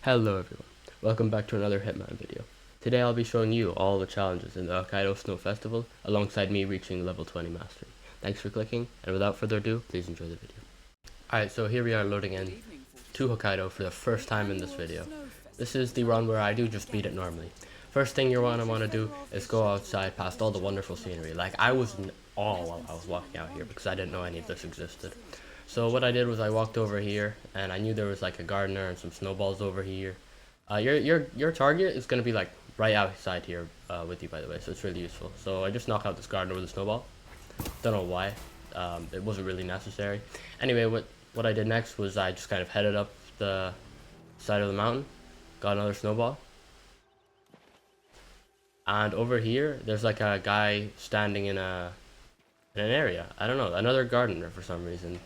Hello everyone, welcome back to another Hitman video. Today I'll be showing you all the challenges in the Hokkaido Snow Festival alongside me reaching level 20 mastery. Thanks for clicking, and without further ado, please enjoy the video. Alright, so here we are loading in to Hokkaido for the first time in this video. This is the run where I do just beat it normally. First thing you're gonna want to do is go outside past all the wonderful scenery. Like, I was in awe while I was walking out here because I didn't know any of this existed. So what I did was I walked over here, and I knew there was like a gardener and some snowballs over here. Your target is gonna be like right outside here with you, by the way, so it's really useful. So I just knocked out this gardener with a snowball. Don't know why. It wasn't really necessary. Anyway, what I did next was I just kind of headed up the side of the mountain, got another snowball, and over here there's like a guy standing in an area. I don't know, another gardener for some reason.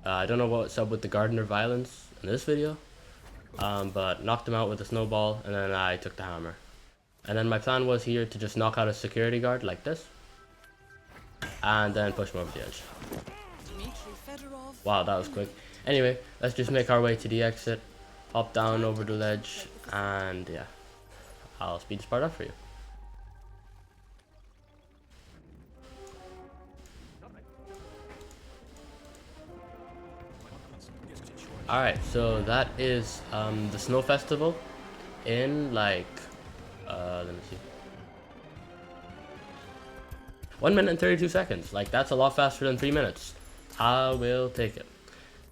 I don't know what's up with the gardener violence in this video, but knocked him out with a snowball, and then I took the hammer. And then my plan was here to just knock out a security guard like this, and then push him over the edge. Wow, that was quick. Anyway, let's just make our way to the exit, hop down over the ledge, and yeah, I'll speed this part up for you. Alright, so that is the Snow Festival in like, let me see, 1 minute and 32 seconds. Like, that's a lot faster than 3 minutes. I will take it.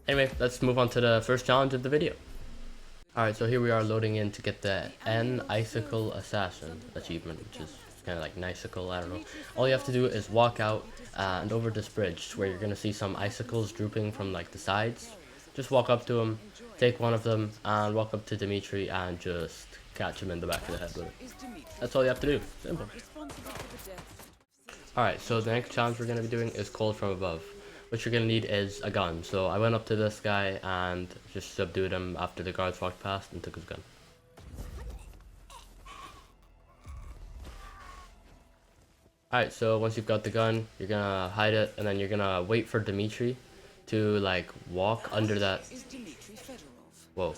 Anyway, let's move on to the first challenge of the video. Alright, so here we are loading in to get the n-icicle assassin achievement, which is kind of like n-icicle, I don't know. All you have to do is walk out and over this bridge where you're going to see some icicles drooping from like the sides. Just walk up to him, take one of them, and walk up to Dimitri and just catch him in the back of the head with it. That's all you have to do. Simple. Alright, so the next challenge we're going to be doing is Cold from Above. What you're going to need is a gun. So I went up to this guy and just subdued him after the guards walked past and took his gun. Alright, so once you've got the gun, you're going to hide it, and then you're going to wait for Dimitri to like walk under that. Whoa.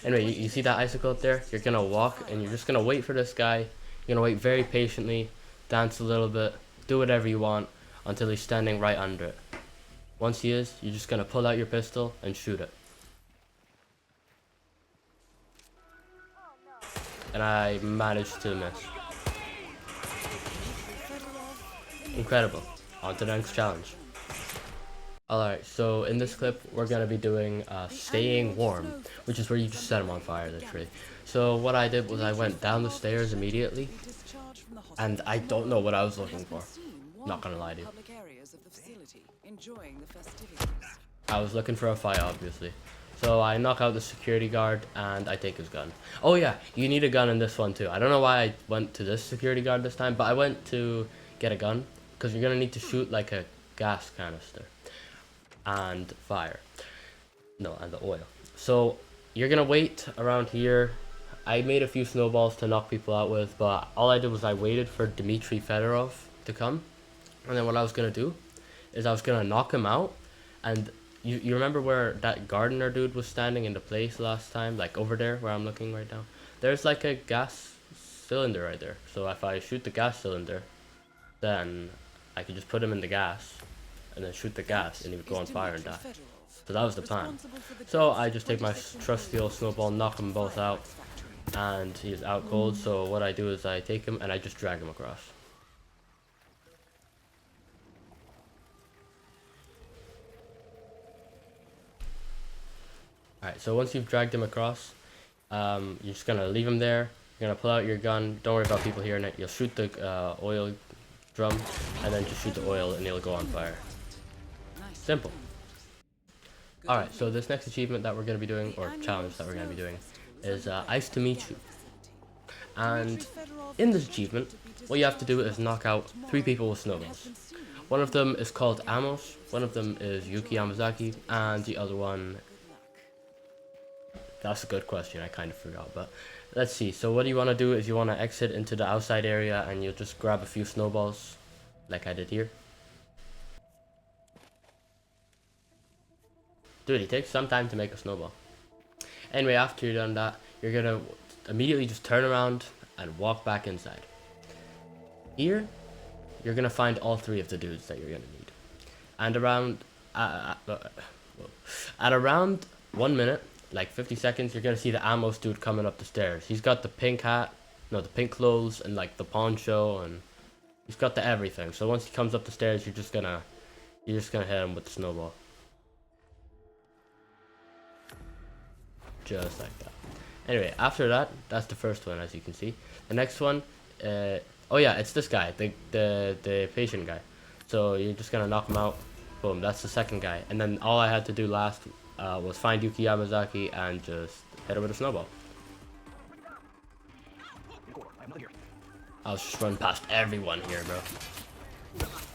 Anyway, you see that icicle up there? You're gonna walk and you're just gonna wait for this guy. You're gonna wait very patiently, dance a little bit, do whatever you want until he's standing right under it. Once he is, you're just gonna pull out your pistol and shoot it. And I managed to miss. Incredible. On to the next challenge. Alright, so in this clip, we're going to be doing staying warm, which is where you just set them on fire, literally. So what I did was I went down the stairs immediately, and I don't know what I was looking for. Not gonna lie to you. I was looking for a fight, obviously. So I knock out the security guard, and I take his gun. Oh yeah, you need a gun in this one too. I don't know why I went to this security guard this time, but I went to get a gun, because you're going to need to shoot like a gas canister. And fire. No, and the oil. So you're gonna wait around here. I made a few snowballs to knock people out with, but all I did was I waited for Dmitry Fedorov to come, and then what I was gonna do is I was gonna knock him out. And you remember where that gardener dude was standing in the place last time, like over there where I'm looking right now? There's like a gas cylinder right there. So if I shoot the gas cylinder, then I could just put him in the gas and then shoot the gas, and he would go on fire and die. So that was the plan. So I just take my trusty old snowball, knock them both out, and he's out cold. So what I do is I take him and I just drag him across. Alright, so once you've dragged him across, you're just gonna leave him there. You're gonna pull out your gun. Don't worry about people hearing it. You'll shoot the oil drum, and then just shoot the oil, and he'll go on fire. Simple. Alright, so this next achievement that we're going to be doing, or challenge that we're going to be doing, is Ice to Meet You. And in this achievement, what you have to do is knock out 3 people with snowballs. One of them is called Amos, one of them is Yuki Yamazaki, and the other one... That's a good question, I kind of forgot, but let's see. So what you want to do is you want to exit into the outside area, and you'll just grab a few snowballs, like I did here. Dude, it takes some time to make a snowball. Anyway, after you've done that, you're gonna immediately just turn around and walk back inside. Here, you're gonna find all three of the dudes that you're gonna need. And at around 1 minute, like 50 seconds, you're gonna see the Amos dude coming up the stairs. He's got the pink hat, no, the pink clothes, and like the poncho, and he's got the everything. So once he comes up the stairs, you're just gonna hit him with the snowball. Just like that. Anyway, after that, that's the first one, as you can see. The next one, oh yeah, it's this guy, the patient guy. So you're just gonna knock him out. Boom, that's the second guy. And then all I had to do last was find Yuki Yamazaki and just hit him with a snowball. I was just running past everyone here, bro.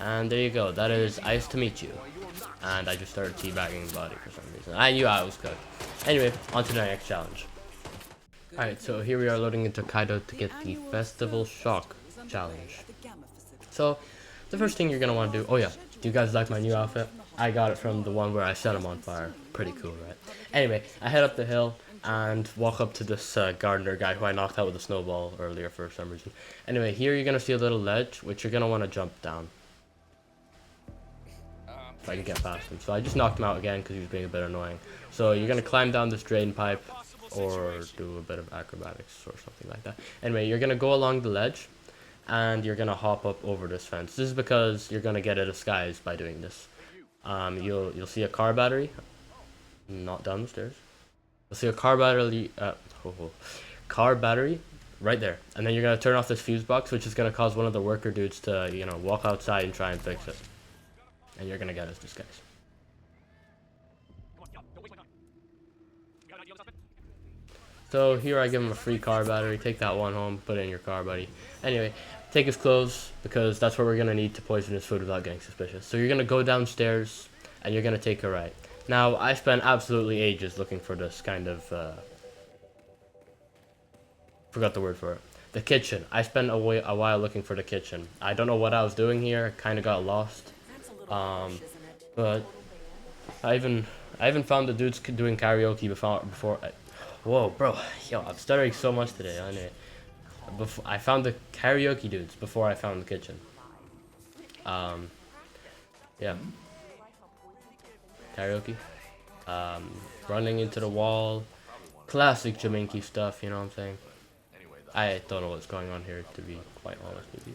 And there you go. That is Ice to meet you. And I just started teabagging the body for some reason. I knew I was good. Anyway, on to the next challenge. Alright, so here we are loading into Hokkaido to get the Festival Shock challenge. So, the first thing you're going to want to do... Oh yeah, do you guys like my new outfit? I got it from the one where I set him on fire. Pretty cool, right? Anyway, I head up the hill and walk up to this gardener guy who I knocked out with a snowball earlier for some reason. Anyway, here you're going to see a little ledge, which you're going to want to jump down. If I can get past him. So I just knocked him out again because he was being a bit annoying. So you're going to climb down this drain pipe or do a bit of acrobatics or something like that. Anyway, you're going to go along the ledge and you're going to hop up over this fence. This is because you're going to get a disguise by doing this. You'll see a car battery. Not down the stairs. You'll see a car battery right there. And then you're going to turn off this fuse box, which is going to cause one of the worker dudes to, you know, walk outside and try and fix it. And you're gonna get his disguise. So here I give him a free car battery. Take that one home, put it in your car, buddy. Anyway, take his clothes because that's what we're gonna need to poison his food without getting suspicious. So you're gonna go downstairs and you're gonna take a right. Now I spent absolutely ages looking for this kind of forgot the word for it. The kitchen. I spent a while looking for the kitchen. I don't know what I was doing here. Kind of got lost. But I even found the dudes doing karaoke before whoa, bro, yo, I'm stuttering so much today. I found the karaoke dudes before I found the kitchen. Yeah, karaoke, running into the wall, classic Jaminky stuff, you know what I'm saying? I don't know what's going on here, to be quite honest with you.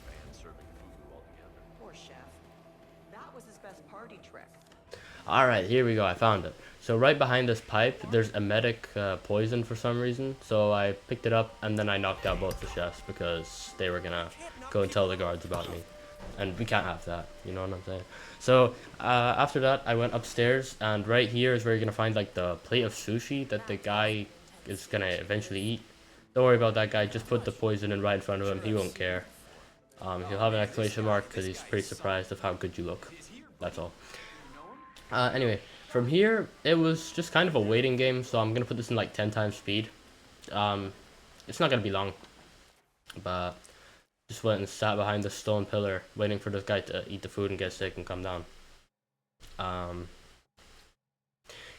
Alright, here we go, I found it. So right behind this pipe, there's emetic poison for some reason. So I picked it up and then I knocked out both the chefs because they were gonna go and tell the guards about me. And we can't have that, you know what I'm saying? So after that, I went upstairs and right here is where you're gonna find like the plate of sushi that the guy is gonna eventually eat. Don't worry about that guy, just put the poison in right in front of him, he won't care. He'll have an exclamation mark because he's pretty surprised of how good you look. That's all. Anyway, from here, it was just kind of a waiting game, so I'm going to put this in like 10 times speed. It's not going to be long, but just went and sat behind the stone pillar, waiting for this guy to eat the food and get sick and come down.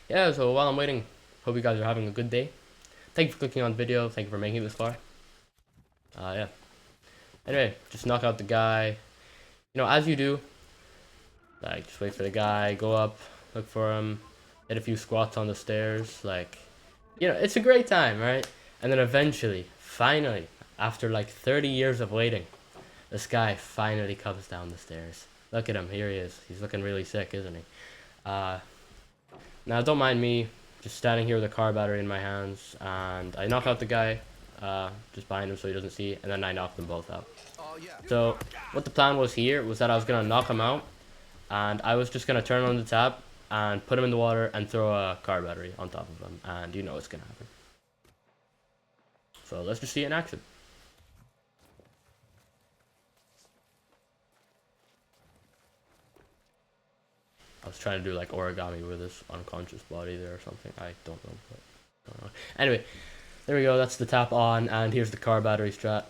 Yeah, so while I'm waiting, hope you guys are having a good day. Thank you for clicking on the video, thank you for making it this far. Yeah. Anyway, just knock out the guy. You know, as you do, like, just wait for the guy, go up, look for him, hit a few squats on the stairs, like, you know, it's a great time, right? And then eventually, finally, after like 30 years of waiting, this guy finally comes down the stairs. Look at him, here he is. He's looking really sick, isn't he? Now, don't mind me, just standing here with a car battery in my hands, and I knock out the guy, just behind him so he doesn't see, and then I knock them both out. So, what the plan was here was that I was going to knock him out, and I was just going to turn on the tap and put him in the water and throw a car battery on top of him. And you know what's going to happen. So let's just see it in action. I was trying to do like origami with his unconscious body there or something. I don't know. But anyway, there we go. That's the tap on. And here's the car battery strat.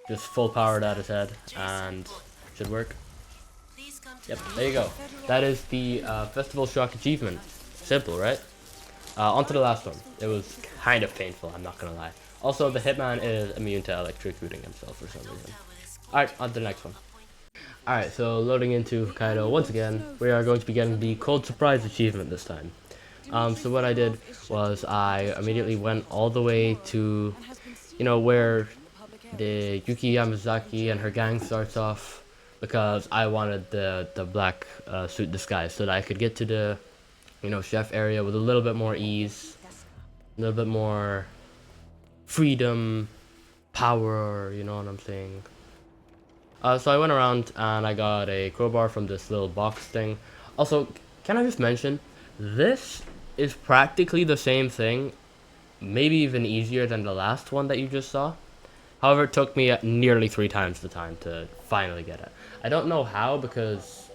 Just full powered at his head. And should work. Yep, there you go. That is the Festival Shock achievement. Simple, right? On to the last one. It was kind of painful, I'm not gonna lie. Also, the Hitman is immune to electrocuting himself for some reason. Alright, on to the next one. Alright, so loading into Hokkaido once again, we are going to be getting the Cold Surprise achievement this time. So what I did was I immediately went all the way to, you know, where the Yuki Yamazaki and her gang starts off, because I wanted the black suit disguise so that I could get to the, you know, chef area with a little bit more ease, a little bit more freedom, power, you know what I'm saying. So I went around and I got a crowbar from this little box thing. Also, can I just mention, this is practically the same thing, maybe even easier than the last one that you just saw. However, it took me nearly 3 times the time to finally get it. I don't know how, because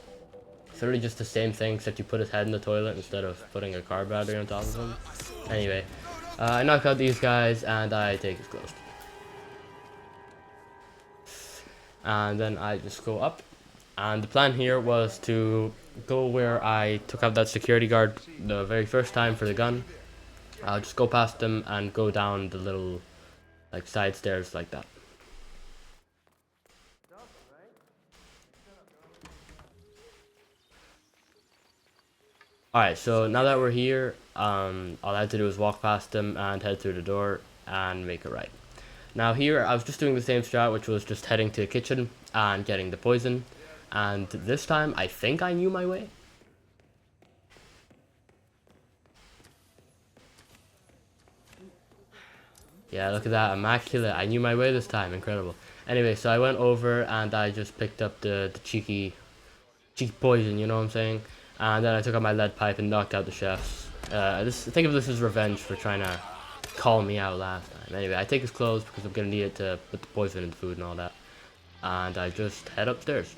it's literally just the same thing, except you put his head in the toilet instead of putting a car battery on top of him. Anyway, I knock out these guys and I take his clothes. And then I just go up. And the plan here was to go where I took out that security guard the very first time for the gun. I'll just go past them and go down the little, like, side stairs like that. Alright, so now that we're here, all I had to do was walk past them and head through the door and make a right. Now here, I was just doing the same strat, which was just heading to the kitchen and getting the poison. And this time, I think I knew my way. Yeah, look at that, immaculate. I knew my way this time, incredible. Anyway, so I went over and I just picked up the cheeky poison, you know what I'm saying? And then I took out my lead pipe and knocked out the chefs. Think of this as revenge for trying to call me out last time. Anyway, I take his clothes because I'm gonna need it to put the poison in the food and all that. And I just head upstairs.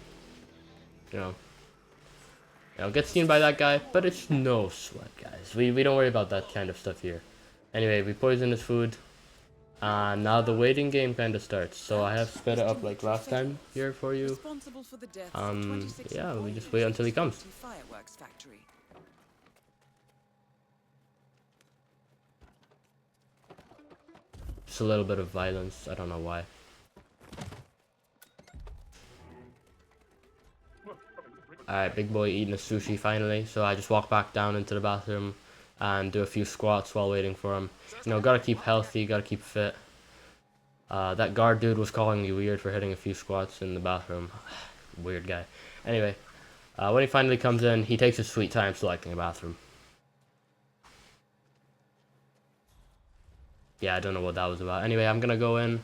You know, get seen by that guy, but it's no sweat, guys. We don't worry about that kind of stuff here. Anyway, we poison his food. And now the waiting game kind of starts. So I have sped it up like last time here for you. Yeah, we just wait until he comes. Just a little bit of violence, I don't know why. Alright, big boy eating a sushi finally, so I just walk back down into the bathroom and do a few squats while waiting for him. You know, gotta keep healthy, gotta keep fit. That guard dude was calling me weird for hitting a few squats in the bathroom. Weird guy. Anyway, when he finally comes in, he takes his sweet time selecting a bathroom. Yeah, I don't know what that was about. Anyway, I'm gonna go in,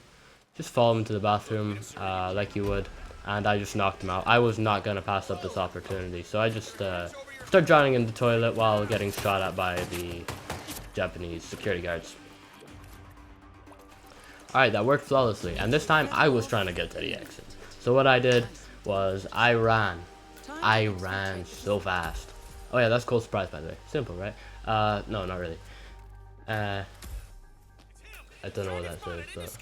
just follow him to the bathroom, like you would, and I just knocked him out. I was not gonna pass up this opportunity, so I just start drowning in the toilet while getting shot at by the Japanese security guards. Alright, that worked flawlessly, and this time I was trying to get to the exit. So what I did was I ran so fast. Oh yeah, that's Cold Surprise, by the way. Simple, right? No, not really. I don't know what that says, but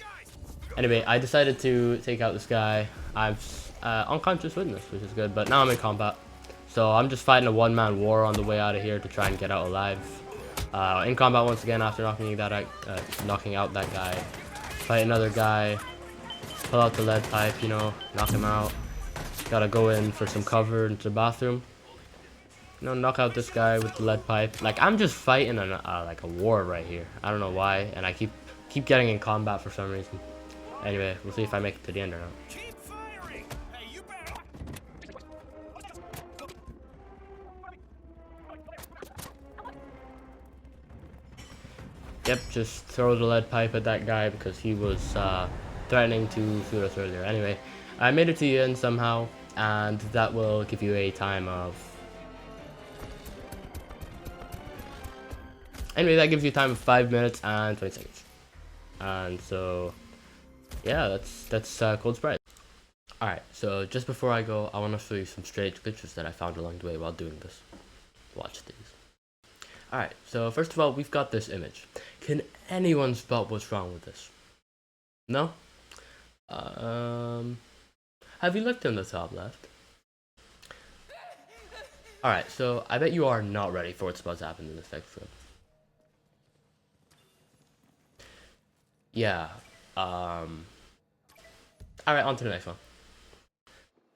anyway, I decided to take out this guy. I'm unconscious witness, which is good, but now I'm in combat. So I'm just fighting a one-man war on the way out of here to try and get out alive. In combat once again after knocking out that guy. Fight another guy, pull out the lead pipe, you know, knock him out. Gotta go in for some cover into the bathroom. You know, knock out this guy with the lead pipe. Like, I'm just fighting like a war right here. I don't know why, and I keep getting in combat for some reason. Anyway, we'll see if I make it to the end or not. Yep, just throw the lead pipe at that guy because he was threatening to shoot us earlier. Anyway, I made it to the end somehow, and that will give you a time of... Anyway, that gives you a time of 5 minutes and 20 seconds. And so, yeah, that's Cold Surprise. Alright, so just before I go, I want to show you some strange glitches that I found along the way while doing this. Watch these. Alright, so first of all, we've got this image. Can anyone spot what's wrong with this? No? Have you looked in the top left? Alright, so I bet you are not ready for what's about to happen in this next clip. yeah. Um, Alright, on to the next one.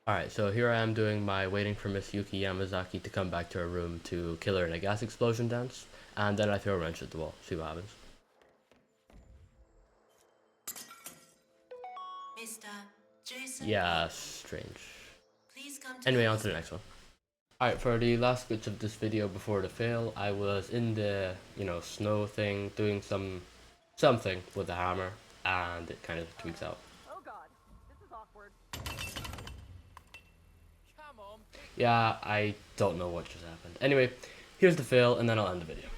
Alright, so here I am doing my waiting for Miss Yuki Yamazaki to come back to her room to kill her in a gas explosion dance, and then I throw a wrench at the wall, see what happens. Mr. Jason. Yeah, strange. Please come to Anyway, on to the next one. Alright, for the last bits of this video before the fail, I was in the, snow thing, doing something with the hammer, and it kind of tweaks out. Oh god, this is awkward. Come on. Yeah, I don't know what just happened. Anyway, here's the fail, and then I'll end the video.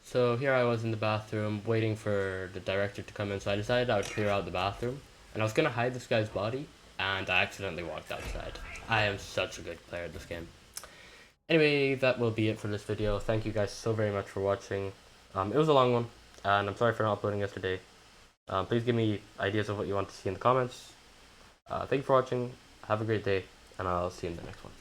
So here I was in the bathroom, waiting for the director to come in, so I decided I would clear out the bathroom, and I was gonna hide this guy's body, and I accidentally walked outside. I am such a good player at this game. Anyway, that will be it for this video. Thank you guys so very much for watching. It was a long one, and I'm sorry for not uploading yesterday. Please give me ideas of what you want to see in the comments. Thank you for watching. Have a great day, and I'll see you in the next one.